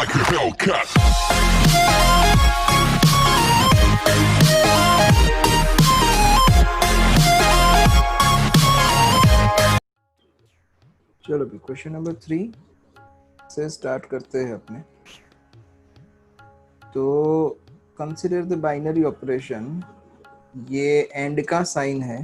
like a Hellcat. चलो भी question number 3 से स्टार्ट करते हैं अपने। तो कंसिडर द बाइनरी ऑपरेशन, ये एंड का साइन है।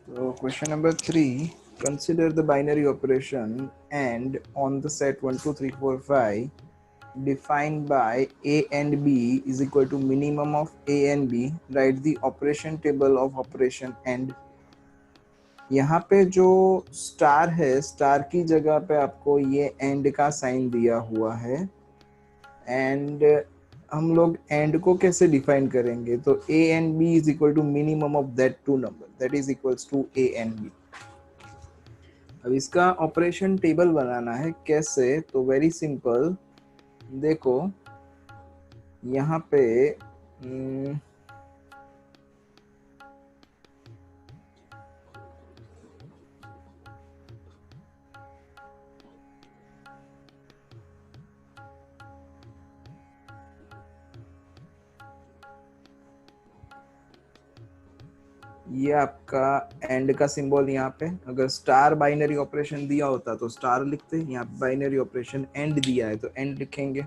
तो question number 3, consider the binary operation and on the set 1 2 3 4 5 defined by a and b is equal to minimum of a and b. Write the operation table of operation and। यहाँ पे जो star है, star की जगह पे आपको ये and का साइन दिया हुआ है। एंड हम लोग एंड को कैसे डिफाइन करेंगे? तो a and b is equal to minimum of that two number, that is equals to a and b। अब इसका ऑपरेशन टेबल बनाना है, कैसे? तो वेरी सिंपल, देखो यहाँ पे ये आपका एंड का सिंबल। यहाँ पे अगर स्टार बाइनरी ऑपरेशन दिया होता तो स्टार लिखते, यहाँ बाइनरी ऑपरेशन एंड दिया है तो एंड लिखेंगे।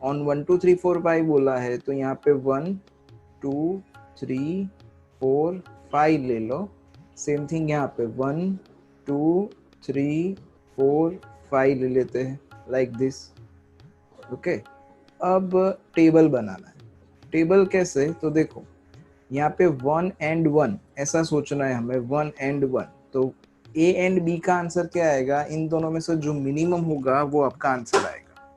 ऑन 1 2 3 4 5 बोला है तो यहाँ पे 1 2 3 4 5 ले लो। सेम थिंग यहाँ पे 1 2 3 4 5 ले लेते हैं, लाइक दिस। ओके, अब टेबल बनाना है। टेबल कैसे? तो देखो यहाँ पे 1 and 1 ऐसा सोचना है हमें, 1 and 1। तो a and b का आंसर क्या आएगा? इन दोनों में से जो मिनिमम होगा वो आपका आंसर आएगा।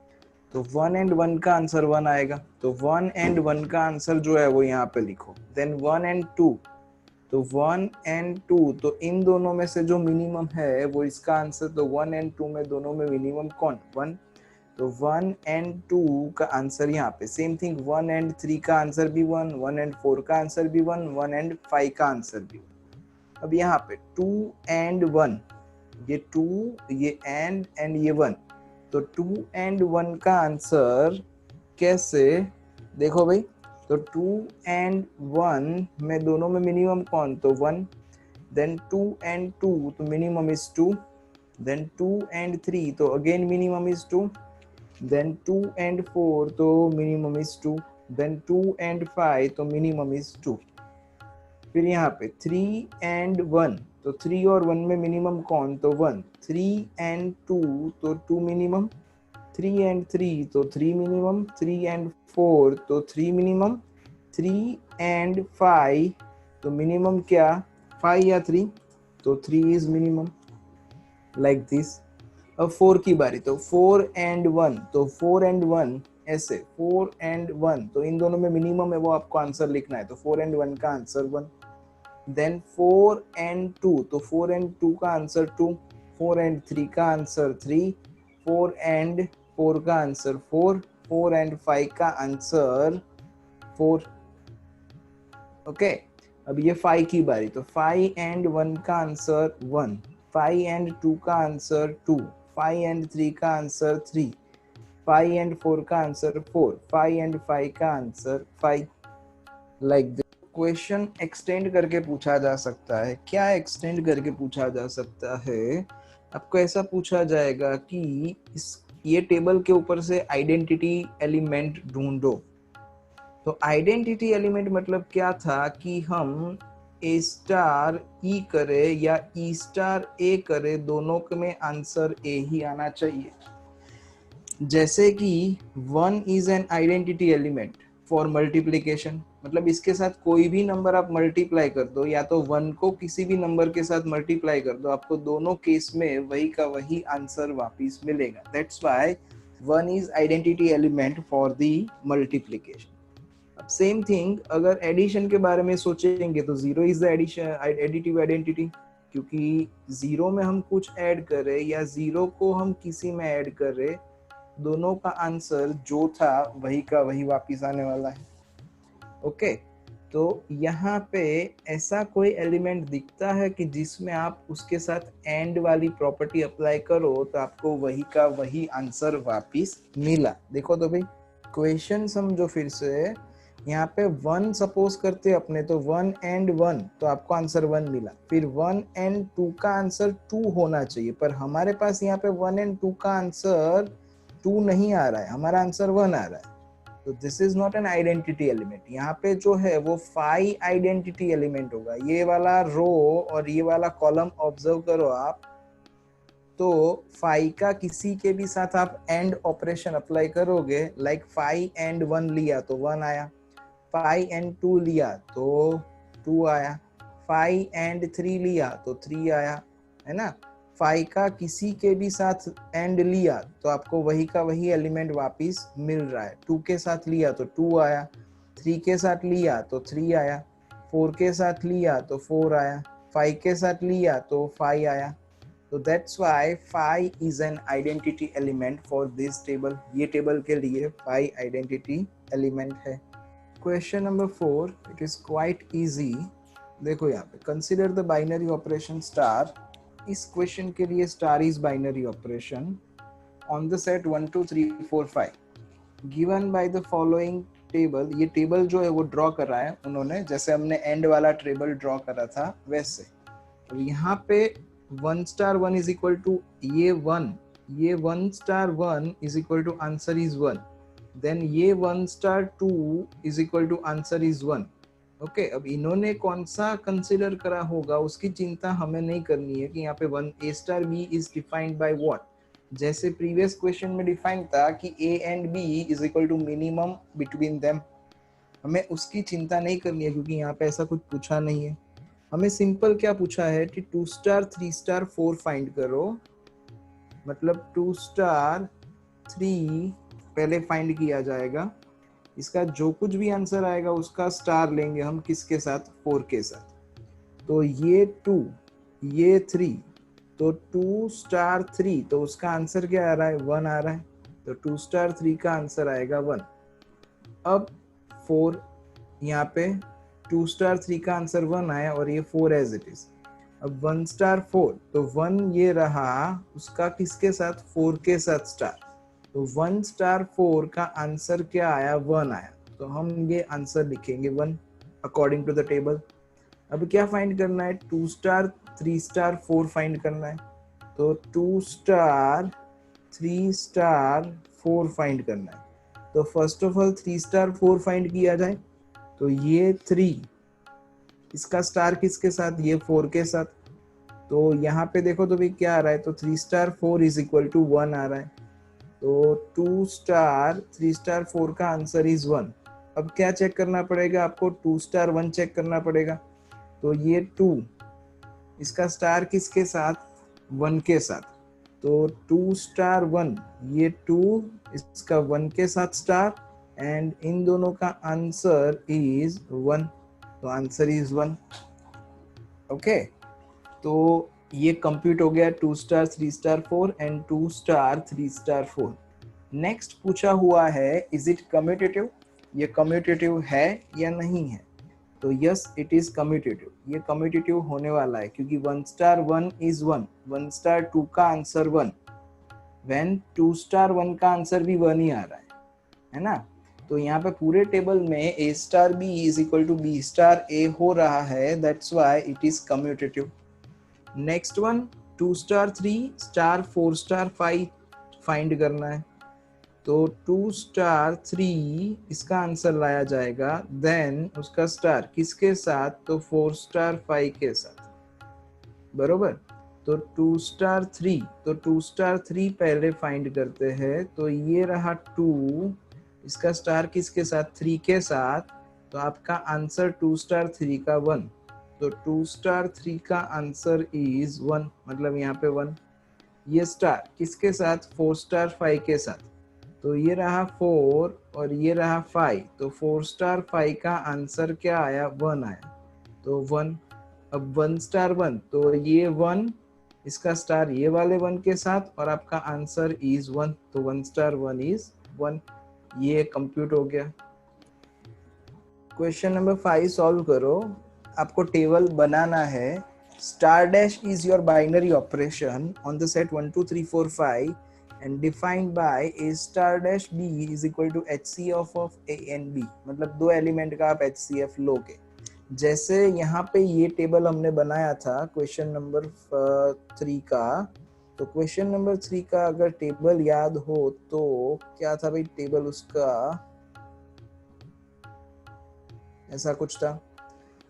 तो 1 and 1 का आंसर 1 आएगा, तो 1 and 1 का आंसर जो है वो यहाँ पे लिखो। देन 1 and 2, तो 1 and 2, तो इन दोनों में से जो मिनिमम है वो इसका आंसर। तो 1 and 2 में दोनों में मिनिमम कौन? 1। तो 1 and 2 का आंसर यहाँ पे। सेम थिंग 1 and 3 का आंसर भी 1, 1 and 4 का आंसर भी 1, 1 and 5 का आंसर भी 1। अब यहाँ पे 2 and 1, ये 2, ये and ये 1, तो 2 and 1 का आंसर कैसे? देखो भाई, तो 2 and 1 में दोनों में मिनिमम कौन? तो 1। देन 2 and 2, तो मिनिमम इज 2। देन 2 and 3, तो again minimum is 2। then 2 and 4, तो minimum is 2। then 2 and 5, तो minimum is 2। फिर यहाँ पे 3 and 1, तो 3 और 1 में मिनिमम कौन? तो 1। 3 and 2, तो 2 मिनिमम। 3 and 3, तो 3 मिनिमम। 3 and 4, तो 3 मिनिमम। 3 and 5, तो मिनिमम क्या? 5 या 3, तो 3 इज मिनिमम, लाइक दिस। अब 4 की बारी, तो 4 and 1, तो 4 and 1 ऐसे, 4 and 1, तो इन दोनों में मिनिमम है वो आपको आंसर लिखना है। तो 4 and 1 का आंसर 1। देन 4 and 2, तो 4 and 2 का आंसर 2। 4 and 3 का आंसर 3। 4 and 4 का आंसर 4। 4 and 5 का आंसर 4। ओके, अब ये 5 की बारी, तो 5 and 1 का आंसर 1। 5 and 2 का आंसर 2। 5 and 3 का आंसर 3। 5 and 4 का आंसर 4। 5 and 5 का answer 5, like this. Question extend करके पूछा जा सकता है। क्या एक्सटेंड करके पूछा जा सकता है? आपको ऐसा पूछा जाएगा कि ये टेबल के ऊपर से आइडेंटिटी एलिमेंट ढूंढो। तो आइडेंटिटी एलिमेंट मतलब क्या था कि हम ए स्टार ई करे या ई स्टार ए करे, दोनों में आंसर ए ही आना चाहिए। जैसे कि 1 is an identity element for multiplication, मतलब इसके साथ कोई भी नंबर आप मल्टीप्लाई कर दो, या तो 1 को किसी भी नंबर के साथ मल्टीप्लाई कर दो, आपको दोनों केस में वही का वही आंसर वापिस मिलेगा। That's why 1 is identity element for the multiplication. अब सेम थिंग अगर एडिशन के बारे में सोचेंगे तो 0 is the addition additive identity, क्योंकि 0 में हम कुछ ऐड कर रहे या 0 को हम किसी में ऐड कर रहे, दोनों का आंसर जो था वही का वही वापिस आने वाला है। ओके, तो यहाँ पे ऐसा कोई एलिमेंट दिखता है कि जिसमें आप उसके साथ एंड वाली प्रॉपर्टी अप्लाई करो तो आपको वही का वही आंसर वापिस मिला। देखो तो भाई क्वेश्चन समझो फिर से। यहाँ पे 1 सपोज करते अपने तो 1 एंड 1 तो आपको आंसर 1 मिला। फिर 1 एंड 2 का आंसर 2 होना चाहिए, पर हमारे पास यहाँ पे 1 एंड 2 का आंसर 2 नहीं आ रहा है, हमारा आंसर 1 आ रहा है। तो this is not an identity element. यहाँ पे जो है वो फाई आइडेंटिटी एलिमेंट होगा। ये वाला रो और ये वाला कॉलम ऑब्जर्व करो आप, तो फाई का किसी के भी साथ आप एंड ऑपरेशन अप्लाई करोगे, लाइक फाई एंड 1 लिया तो 1 आया, फाई एंड 2 लिया तो 2 आया, फाई एंड 3 लिया तो 3 आया, है ना। फाई का किसी के भी साथ एंड लिया तो आपको वही का वही एलिमेंट वापिस मिल रहा है। 2 के साथ लिया तो 2 आया, 3 के साथ लिया तो 3 आया, 4 के साथ लिया तो 4 आया, 5 के साथ लिया तो 5 आया। तो that's why phi is an identity element for this table। ये टेबल के लिए phi identity element है। Question number 4, it is quite easy। देखो यहाँ पे consider the binary operation star। इस क्वेश्चन के लिए star is binary operation on the set 1 2 3 4 5 given by the following table। ये टेबल जो है वो ड्रॉ कर रहा है उन्होंने, जैसे हमने एंड वाला टेबल ड्रॉ करा था वैसे। तो यहाँ पे 1 स्टार 1 इज इक्वल टू ये 1, ये 1 star 1 is equal to answer is 1, then ये 1 star 2 is equal to answer is 1। Okay, अब इन्होंने कौन सा कंसिडर करा होगा उसकी चिंता हमें नहीं करनी है कि यहाँ पे 1 a star b is defined by what. जैसे प्रीवियस क्वेश्चन में डिफाइन था कि a and b is equal to minimum between them, हमें उसकी चिंता नहीं करनी है क्योंकि यहाँ पे ऐसा कुछ पूछा नहीं है। हमें सिंपल क्या पूछा है कि 2 स्टार 3 स्टार 4 फाइंड करो, मतलब 2 स्टार 3 पहले फाइंड किया जाएगा, इसका जो कुछ भी आंसर आएगा उसका स्टार लेंगे हम किसके साथ, 4 के साथ। तो ये 2 ये 3, तो 2 स्टार 3 तो उसका आंसर क्या आ रहा है, 1 आ रहा है, तो 2 स्टार 3 का आंसर आएगा 1। अब 4 यहाँ पे 2 स्टार 3 का आंसर 1 आया और ये 4 एज इट इज। अब 1 स्टार 4 तो 1 ये रहा, उसका किसके साथ, 4 के साथ स्टार, तो 1 स्टार 4 का आंसर क्या आया, 1 आया, तो हम ये आंसर लिखेंगे 1 अकॉर्डिंग टू द टेबल। अब क्या फाइंड करना है, 2 स्टार 3 स्टार 4 फाइंड करना है, तो 2 स्टार 3 स्टार 4 फाइंड करना है। तो first of all 3 star 4 find किया जाए, तो ये 3, इसका स्टार किसके साथ, ये 4 के साथ, तो यहाँ पे देखो तो भी क्या आ रहा है, तो 3 स्टार 4 इज इक्वल टू 1 आ रहा है, तो 2 स्टार 3 स्टार 4 का आंसर इज 1। अब क्या चेक करना पड़ेगा आपको, 2 स्टार 1 चेक करना पड़ेगा, तो ये 2, इसका स्टार किसके साथ, 1 के साथ, तो 2 स्टार 1, ये 2 इसका 1 के साथ स्टार, एंड इन दोनों का आंसर इज 1, तो आंसर इज 1। ओके, तो ये कंप्यूट हो गया 2 star 3 star 4 and 2 star 3 star 4। Next पूछा हुआ है इज इट कम्यूटेटिव, ये कम्यूटेटिव है या नहीं है, तो यस इट इज कम्यूटेटिव, ये कम्यूटेटिव होने वाला है क्योंकि 1 स्टार 1 इज 1, 1 स्टार 2 का आंसर 1, व्हेन 2 स्टार 1 का आंसर भी 1 ही आ रहा है ना। तो यहाँ पे पूरे टेबल में a star b is equal to b star a हो रहा है, that's why it is commutative. Next one 2 star 3 star 4 star 5 find करना है, तो 2 स्टार 3 इसका आंसर लाया जाएगा, देन उसका स्टार किसके साथ, तो 4 स्टार 5 के साथ, बरोबर। तो 2 स्टार 3, तो 2 स्टार 3 पहले फाइंड करते हैं, तो ये रहा 2, इसका स्टार किसके साथ, 3 के साथ, तो आपका आंसर 2 स्टार 3 का 1, तो 2 स्टार 3 का आंसर इज 1, मतलब यहाँ पे 1। ये स्टार किसके साथ, 4 स्टार 5 के साथ, तो ये रहा 4 और ये रहा 5, तो 4 स्टार 5 का आंसर क्या आया, 1 आया, तो 1। अब 1 स्टार 1, तो ये 1, इसका स्टार ये वाले 1 के साथ और आपका आंसर इज 1, तो 1 स्टार 1 इज 1। ये कंप्यूट हो गया। क्वेश्चन नंबर 5 सॉल्व करो। आपको टेबल बनाना है। Star dash is your binary operation on the set 1 2 3 4 5 and defined by A star dash B is equal to HCF of A and B. मतलब दो element का आप HCF लोगे। जैसे यहाँ पे ये टेबल हमने बनाया था क्वेश्चन नंबर 3 का, तो क्वेश्चन नंबर 3 का अगर टेबल याद हो तो क्या था भाई? टेबल उसका ऐसा कुछ था।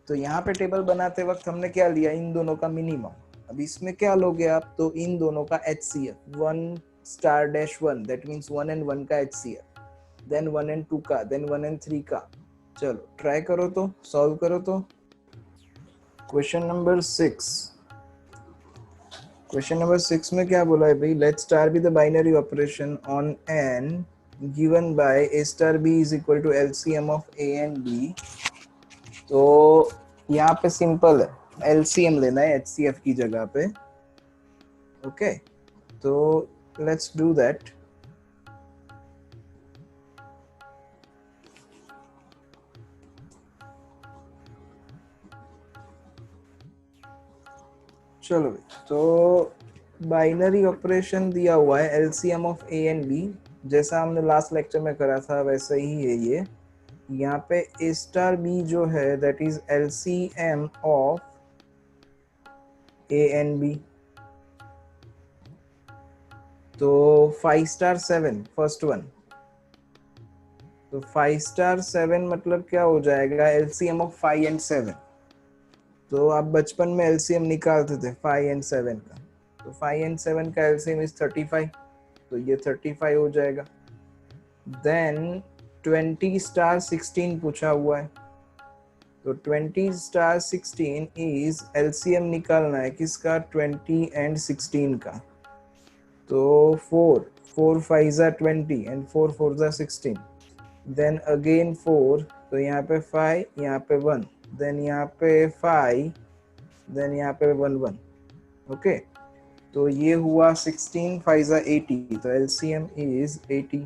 तो यहाँ पे टेबल बनाते वक्त हमने क्या लिया? इन दोनों का मिनिमम। अब इसमें क्या लोगे आप? तो इन दोनों का HCF 1 star dash 1, that means 1 and 1 का HCF, देन 1 and 2 का, देन 1 and 3 का। चलो ट्राई करो तो, सॉल्व करो तो। क्वेश्चन नंबर 6, क्वेश्चन नंबर 6 में क्या बोला है भाई? Let star B the binary operation on n given by a star b is equal to LCM of a and b। तो यहाँ पे सिंपल है, LCM लेना है HCF की जगह पे। ओके, तो लेट्स डू दैट। चलो, तो बाइनरी ऑपरेशन दिया हुआ है LCM of A and B, जैसा हमने लास्ट लेक्चर में करा था वैसे ही है ये। यहाँ पे A स्टार B जो है that is LCM of A and B। तो 5 स्टार 7 फर्स्ट वन, तो 5 स्टार 7 मतलब क्या हो जाएगा? LCM of 5 and 7। तो आप बचपन में LCM निकालते थे 5 एंड 7 का, तो 5 एंड 7 का LCM इज 35, तो ये 35 हो जाएगा। देन 20 स्टार 16 पूछा हुआ है, तो 20 स्टार 16 इज LCM निकालना है किसका? 20 एंड 16 का। तो 4 5 जा 20 एंड 4 4 जा 16, देन अगेन 4, तो यहाँ पे 5, यहाँ पे 1, देन यहाँ पे 5, देन यहाँ पे 1 1। ओके, तो ये हुआ 16 5 जा 80, तो LCM इज 80।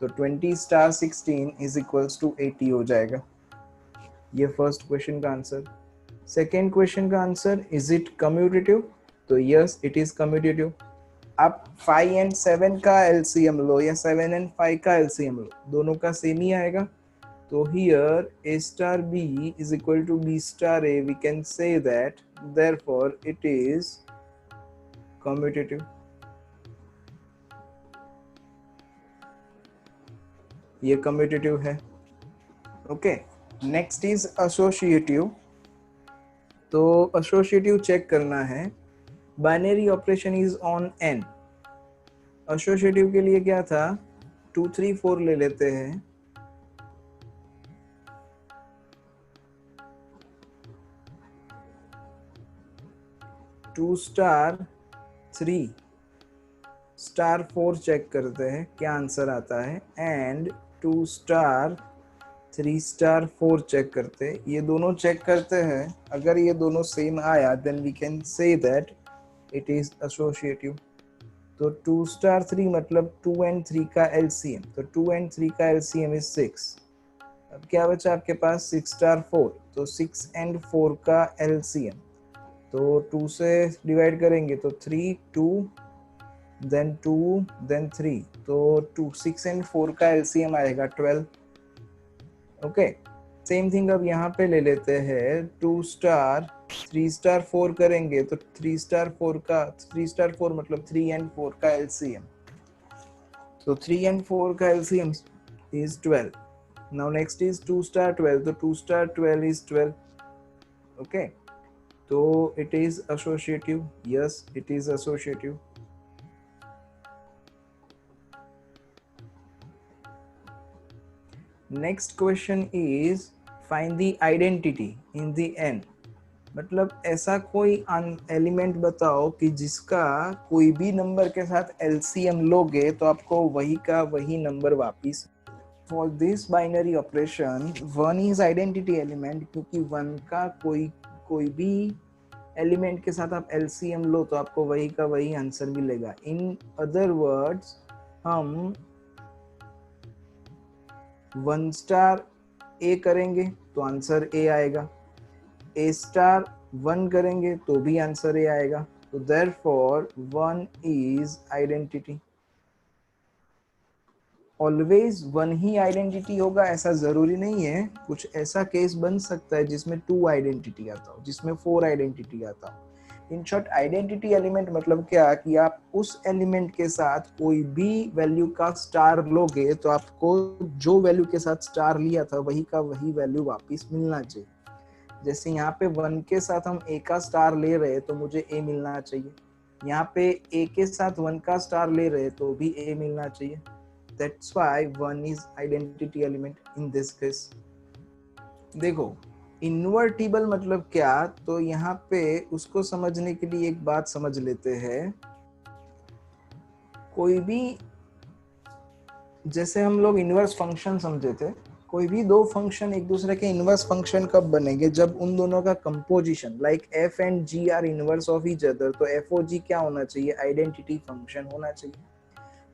तो 20 स्टार 16 इज इक्वल्स टू 80 हो जाएगा। ये फर्स्ट क्वेश्चन का आंसर। सेकेंड क्वेश्चन का आंसर, इज इट कम्यूटेटिव? तो यस इट इज कम्यूटेटिव। आप 5 एंड 7 का LCM लो या 7 एंड 5 का LCM लो, दोनों का सेम ही आएगा। तो here A star B is equal to B star A, we can say that therefore it is commutative। ये commutative है। Okay, next is associative। तो associative चेक करना है। Binary operation is on n। associative के लिए क्या था? 2 3 4 ले लेते हैं। टू स्टार 3 स्टार 4 चेक करते हैं क्या आंसर आता है, एंड 2 स्टार 3 स्टार 4 चेक करते हैं। ये दोनों चेक करते हैं, अगर ये दोनों सेम आया then we can say that it is associative. तो 2 स्टार 3 मतलब 2 एंड 3 का LCM, तो 2 एंड 3 का LCM इज 6। अब क्या बचा आपके पास? 6 स्टार 4, तो 6 एंड 4 का LCM, तो 2 से डिवाइड करेंगे तो 3 2 देन 2 देन 3, तो 2 6 एंड 4 का LCM आएगा 12। ओके, सेम थिंग अब यहाँ पे ले लेते हैं। 2 स्टार 3 स्टार 4 करेंगे तो 3 स्टार 4 का 3 स्टार 4 मतलब 3 एंड 4 का LCM, तो 3 एंड 4 का LCM is 12। Now next is 2 star 12, तो 2 star 12 is 12। okay, तो it is associative। yes it is associative। next question is find the identity in the n। मतलब ऐसा कोई एलिमेंट बताओ कि जिसका कोई भी नंबर के साथ LCM लोगे तो आपको वही का वही नंबर वापिस। For this binary operation 1 is identity element, क्योंकि 1 का कोई भी एलिमेंट के साथ आप LCM लो तो आपको वही का वही आंसर मिलेगा। इन अदर वर्ड्स, हम 1 स्टार ए करेंगे तो आंसर ए आएगा, ए स्टार 1 करेंगे तो भी आंसर ए आएगा। तो therefore 1 is identity. Always 1 he identity होगा ऐसा जरूरी नहीं है, कुछ ऐसा केस बन सकता है जिसमें 2 आइडेंटिटी आता हो, जिसमें 4 आइडेंटिटी आता हो। इन शॉर्ट आइडेंटिटी एलिमेंट मतलब क्या कि आप उस एलिमेंट के साथ कोई भी वैल्यू का स्टार लोगे तो आपको जो वैल्यू के साथ स्टार लिया था वही का वही वैल्यू वापस मिलना चाहिए। जैसे यहाँ पे 1 के साथ हम ए का स्टार ले रहे तो मुझे ए मिलना चाहिए, यहाँ पे ए के साथ 1 का स्टार ले रहे तो भी ए मिलना चाहिए। That's why 1 is identity element in this case. देखो इन्वर्टिबल मतलब क्या, तो यहाँ पे उसको समझने के लिए एक बात समझ लेते हैं। कोई भी, जैसे हम लोग इनवर्स फंक्शन समझे थे, कोई भी दो फंक्शन एक दूसरे के इनवर्स फंक्शन कब बनेंगे, जब उन दोनों का composition like F and G are inverse of each other, तो एफ ओ जी क्या होना चाहिए, आइडेंटिटी फंक्शन होना चाहिए।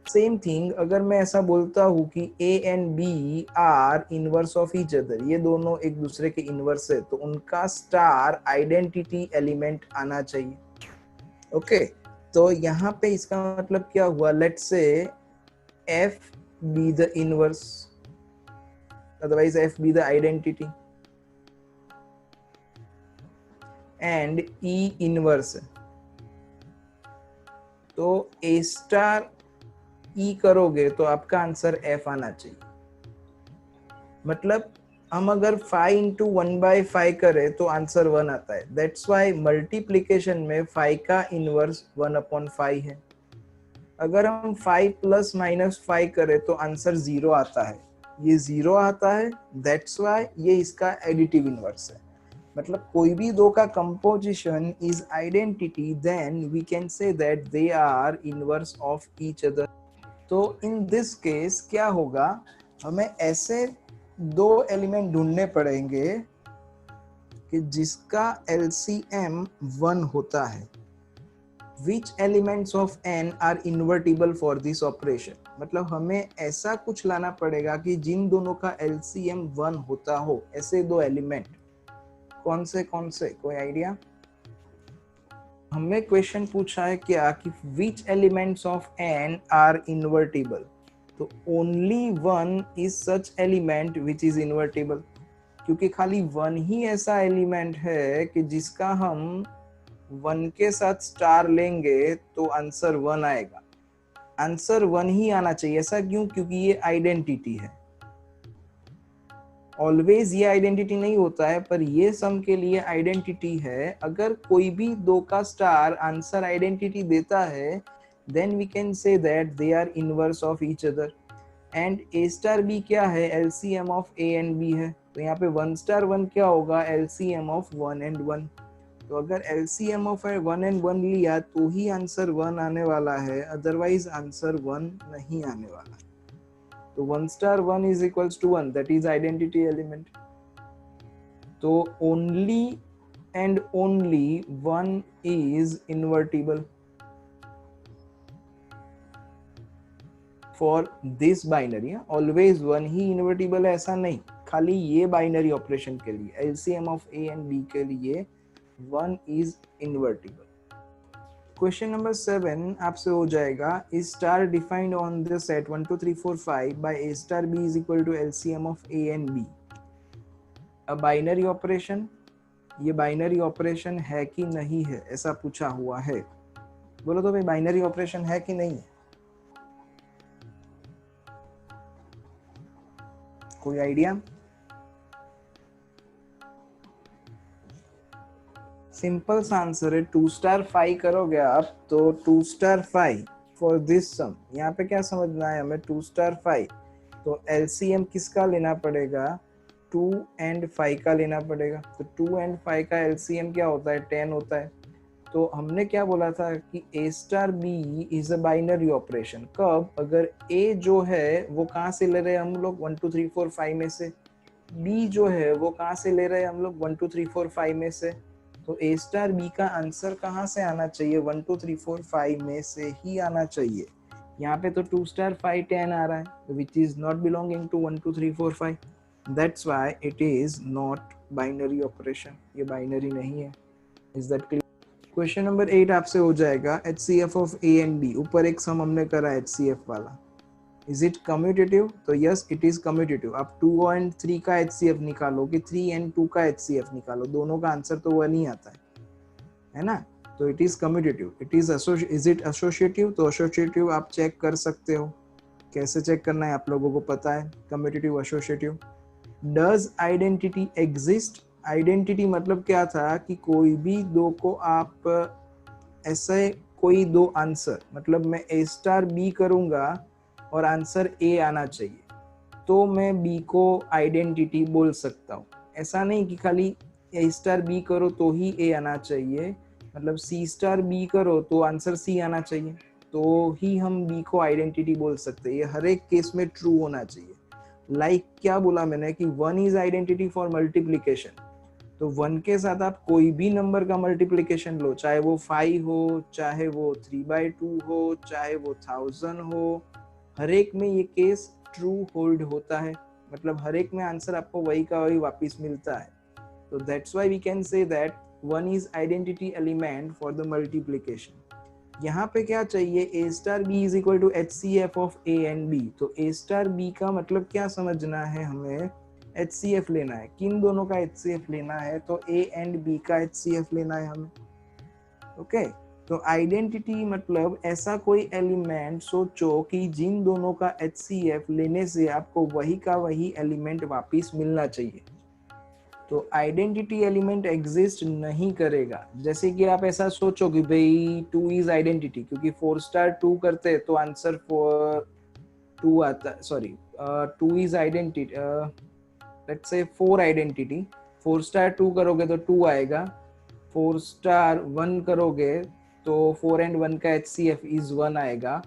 सेम थिंग अगर मैं ऐसा बोलता हूँ कि A and B are inverse of each other, ये दोनों एक दूसरे के इनवर्स है, तो उनका स्टार आइडेंटिटी एलिमेंट आना चाहिए। ओके तो यहाँ पे इसका मतलब क्या हुआ, let's say F be the inverse, otherwise f be the identity and e inverse, तो a स्टार e करोगे तो आपका आंसर f आना चाहिए। मतलब हम अगर 5 इंटू 1/5 करें तो आंसर 1 आता है। दैट्स वाई मल्टीप्लीकेशन में 5 का इनवर्स 1/5 है। अगर हम 5 प्लस माइनस 5 करें तो आंसर 0 आता है, ये 0 आता है, दैट्स वाई ये इसका एडिटिव इनवर्स है। मतलब कोई भी दो का composition is identity, then we can say that they are inverse of each other. तो इन दिस केस क्या होगा, हमें ऐसे दो एलिमेंट ढूंढने पड़ेंगे कि जिसका LCM 1 होता है। Which elements of n are invertible for this operation? मतलब हमें ऐसा कुछ लाना पड़ेगा कि जिन दोनों का LCM 1 होता हो, ऐसे दो एलिमेंट। कौन से कोई आइडिया? हमें क्वेश्चन पूछा है क्या कि which elements of n are invertible, तो only one is such element which is invertible, क्योंकि खाली 1 ही ऐसा एलिमेंट है कि जिसका हम 1 के साथ स्टार लेंगे तो आंसर 1 आएगा। आंसर 1 ही आना चाहिए। ऐसा क्यों? क्योंकि ये आइडेंटिटी है। ऑलवेज ये आइडेंटिटी नहीं होता है, पर ये सम के लिए आइडेंटिटी है। अगर कोई भी दो का स्टार आंसर आइडेंटिटी देता है, then we can say that they are inverse of each other. And A star B क्या है, LCM of A and B है। तो यहाँ पे 1 स्टार 1 क्या होगा, एलसीएम ऑफ 1 एंड 1। तो अगर LCM ऑफ 1 एंड 1 लिया तो ही आंसर 1 आने वाला है, अदरवाइज आंसर 1 नहीं आने वाला। तो 1 star 1 is equals to 1, that is identity element. तो only and only 1 is invertible for this binary. Always 1 ही इनवर्टिबल है ऐसा नहीं, खाली ये बाइनरी ऑपरेशन के लिए LCM of A and B के लिए 1 is invertible. Question number 7 आपसे हो जाएगा, is star defined on the set 1 2 3 4 5 by A star B is equal to LCM of A and B. A binary operation, ये binary operation है कि नहीं है ऐसा पूछा हुआ है। बोलो तो भाई बाइनरी ऑपरेशन है कि नहीं है? कोई आइडिया? सिंपल सा आंसर है 2 स्टार 5 करोगे आप तो 2 स्टार 5 फॉर दिस सम। यहाँ पे क्या समझना है हमें, 2 स्टार 5 तो LCM किसका लेना पड़ेगा, 2 एंड 5 का लेना पड़ेगा। तो 2 एंड 5 का LCM क्या होता है, 10 होता है। तो हमने क्या बोला था कि A star B is a binary operation. कब? अगर A जो है वो कहाँ से ले रहे हैं हम लोग, 1 2 3 4 5 में से। B जो है वो कहाँ से ले रहे हैं हम लोग, 1 2 3 4 5 में से। तो A स्टार B का आंसर कहाँ से आना चाहिए, 1 2 3 4 5 में से ही आना चाहिए। यहाँ पे तो 2 स्टार 5 10 आ रहा है, which is not belonging to 1 2 3 4 5। That's why it is not binary operation, ये बाइनरी नहीं है। Is that clear? Question number 8 आपसे हो जाएगा HCF of A and B. ऊपर एक सम हमने करा HCF वाला, इज इट कम्यूटेटिव? तो यस इट इज कम्यूटेटिव। आप 2 एंड 3 का HCF निकालो कि 3 एंड 2 का HCF निकालो, दोनों का आंसर तो वन ही आता है ना? तो it is commutative. Is it associative? तो एसोसिएटिव आप चेक कर सकते हो। कैसे चेक करना है आप लोगों को पता है, commutative associative. Does identity exist? Identity मतलब क्या था कि कोई भी दो को आप ऐसे कोई दो आंसर, मतलब मैं A स्टार B करूंगा और आंसर A आना चाहिए, तो मैं B को आइडेंटिटी बोल सकता हूँ। ऐसा नहीं कि खाली A स्टार B करो तो ही A आना चाहिए, मतलब C स्टार B करो तो आंसर C आना चाहिए, तो ही हम B को आइडेंटिटी बोल सकते हैं। ये हर एक केस में ट्रू होना चाहिए। लाइक क्या बोला मैंने कि 1 इज आइडेंटिटी फॉर मल्टीप्लीकेशन, तो 1 के साथ आप कोई भी नंबर का मल्टीप्लिकेशन लो, चाहे वो 5 हो, चाहे वो 3/2 हो, चाहे वो 1000 हो, हर एक में ये केस ट्रू होल्ड होता है, मतलब हर एक में आंसर आपको वही का वही वापस मिलता है। तो that's why we can say that 1 is identity element for the multiplication. यहाँ पे क्या चाहिए, A star B is equal to HCF of A and B। तो A स्टार B का मतलब क्या समझना है हमें, HCF लेना है। किन दोनों का HCF लेना है, तो A एंड B का HCF लेना है हमें। ओके तो आइडेंटिटी मतलब ऐसा कोई एलिमेंट सोचो कि जिन दोनों का HCF लेने से आपको वही का वही एलिमेंट वापिस मिलना चाहिए। तो आइडेंटिटी एलिमेंट एग्जिस्ट नहीं करेगा। जैसे कि आप ऐसा सोचो कि भाई 2 इज आइडेंटिटी, क्योंकि 4 स्टार 2 करते तो आंसर 2 आता, sorry 2 is identity, let's say 4 identity, 4 star 2 करोगे तो 2 आएगा, 4 स्टार 1 करोगे तो 4 एंड 1 का HCF इज 1 आएगा,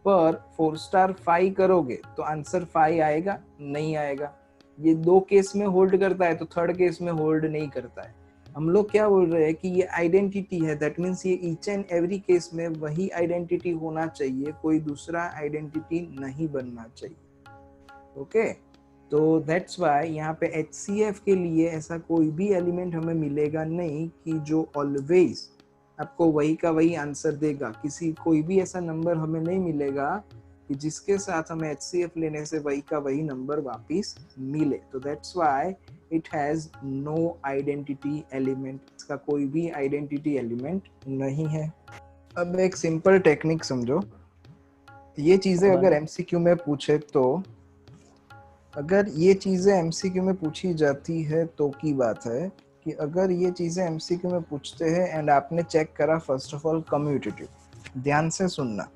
पर 4 स्टार 5 करोगे तो आंसर 5 आएगा नहीं आएगा। ये दो केस में होल्ड करता है तो थर्ड केस में होल्ड नहीं करता है। हम लोग क्या बोल रहे हैं कि ये आइडेंटिटी है, दैट मीन्स ये ईच एंड एवरी केस में वही आइडेंटिटी होना चाहिए, कोई दूसरा आइडेंटिटी नहीं बनना चाहिए। ओके तो दैट्स वाई यहाँ पे HCF के लिए ऐसा कोई भी एलिमेंट हमें मिलेगा नहीं कि जो ऑलवेज आपको वही का वही आंसर देगा। किसी कोई भी ऐसा नंबर हमें नहीं मिलेगा कि जिसके साथ हमें HCF लेने से वही का वही नंबर वापिस मिले। तो that's why it has no identity element, इसका कोई भी आइडेंटिटी एलिमेंट नहीं है। अब एक सिंपल टेक्निक समझो, ये चीजें अगर MCQ में पूछे तो, अगर ये चीजें MCQ में पूछी जाती है तो की बात है कि अगर ये चीजें MCQ में पूछते हैं एंड आपने चेक करा फर्स्ट ऑफ ऑल कम्यूटेटिव, ध्यान से सुनना,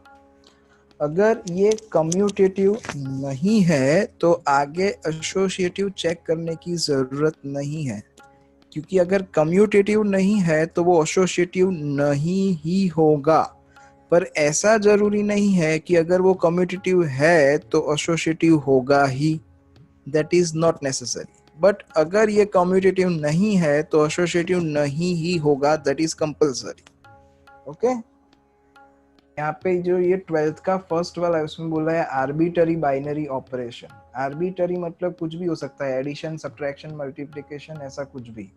अगर ये कम्यूटेटिव नहीं है तो आगे एसोसिएटिव चेक करने की जरूरत नहीं है, क्योंकि अगर कम्यूटेटिव नहीं है तो वो एसोसिएटिव नहीं ही होगा। पर ऐसा जरूरी नहीं है कि अगर वो कम्यूटेटिव है तो एसोसिएटिव होगा ही, that is not necessary. But अगर ये कम्यूटेटिव नहीं है तो एसोसिएटिव नहीं ही होगा, दैट इज कंपल्सरी। ओके यहाँ पे जो ये 12th का फर्स्ट वाला है उसमें बोला है आर्बिटरी बाइनरी ऑपरेशन। आर्बिटरी मतलब कुछ भी हो सकता है, एडिशन, सब्ट्रैक्शन, मल्टीप्लिकेशन, ऐसा कुछ भी।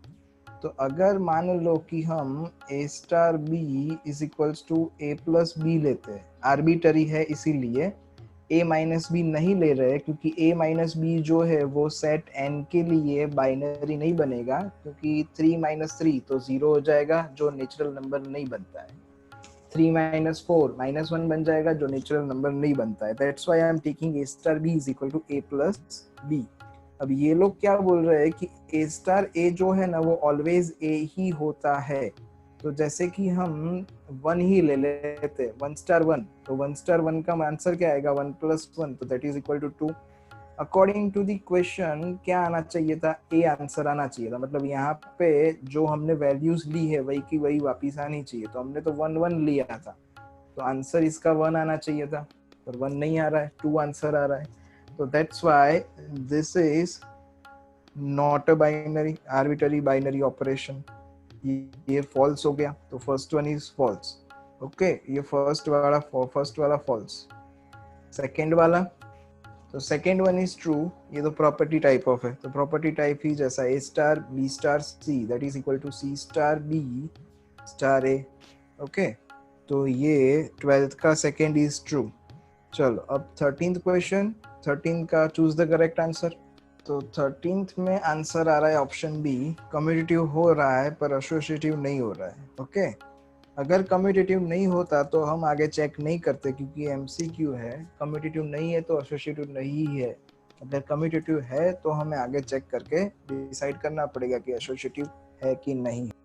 तो अगर मान लो कि हम A star B is equals to A plus B लेते हैं, आर्बिटरी है इसीलिए A माइनस बी नहीं ले रहे, क्योंकि A माइनस बी जो है वो सेट n के लिए बाइनरी नहीं बनेगा, क्योंकि 3 माइनस 3 तो 0 हो जाएगा जो नेचुरल नंबर नहीं बनता है, 3 माइनस 4 -1 बन जाएगा जो नेचुरल नंबर नहीं बनता है। That's why I am taking A star B is equal to A plus B। अब ये लोग क्या बोल रहे हैं कि A स्टार A जो है ना वो ऑलवेज A ही होता है। तो जैसे कि हम 1 ही ले लेते, 1 स्टार 1, तो 1 स्टार 1 का आंसर क्या आएगा, 1 प्लस 1, तो that is equal to 2। According to the question क्या आना चाहिए था, A आंसर आना चाहिए था, मतलब यहाँ पे जो हमने वैल्यूज ली है वही की वही वापिस आनी चाहिए। तो हमने तो 1 1 लिया था, तो आंसर इसका 1 आना चाहिए था, पर 1 नहीं आ रहा है, 2 आंसर आ रहा है। तो that's why this is not a binary, arbitrary binary operation. ये फॉल्स हो गया, तो first one is false. Okay ये फर्स्ट वाला फॉल्स। सेकंड वाला तो सेकेंड वन इज ट्रू, ये तो प्रॉपर्टी टाइप ऑफ है, तो प्रॉपर्टी टाइप ही जैसा A star B star C that is equal to C star B star A. Okay, तो ये 12th का सेकेंड इज ट्रू। चलो अब 13th क्वेश्चन, 13 का चूज द करेक्ट आंसर। तो 13th में आंसर आ रहा है ऑप्शन बी, कम्यूटेटिव हो रहा है पर एसोसिएटिव नहीं हो रहा है। ओके, अगर कम्यूटेटिव नहीं होता तो हम आगे चेक नहीं करते क्योंकि एमसीक्यू है, कम्यूटेटिव नहीं है तो एसोसिएटिव नहीं है। अगर कम्यूटेटिव है तो हमें आगे चेक करके डिसाइड करना पड़ेगा कि एसोसिएटिव है कि नहीं।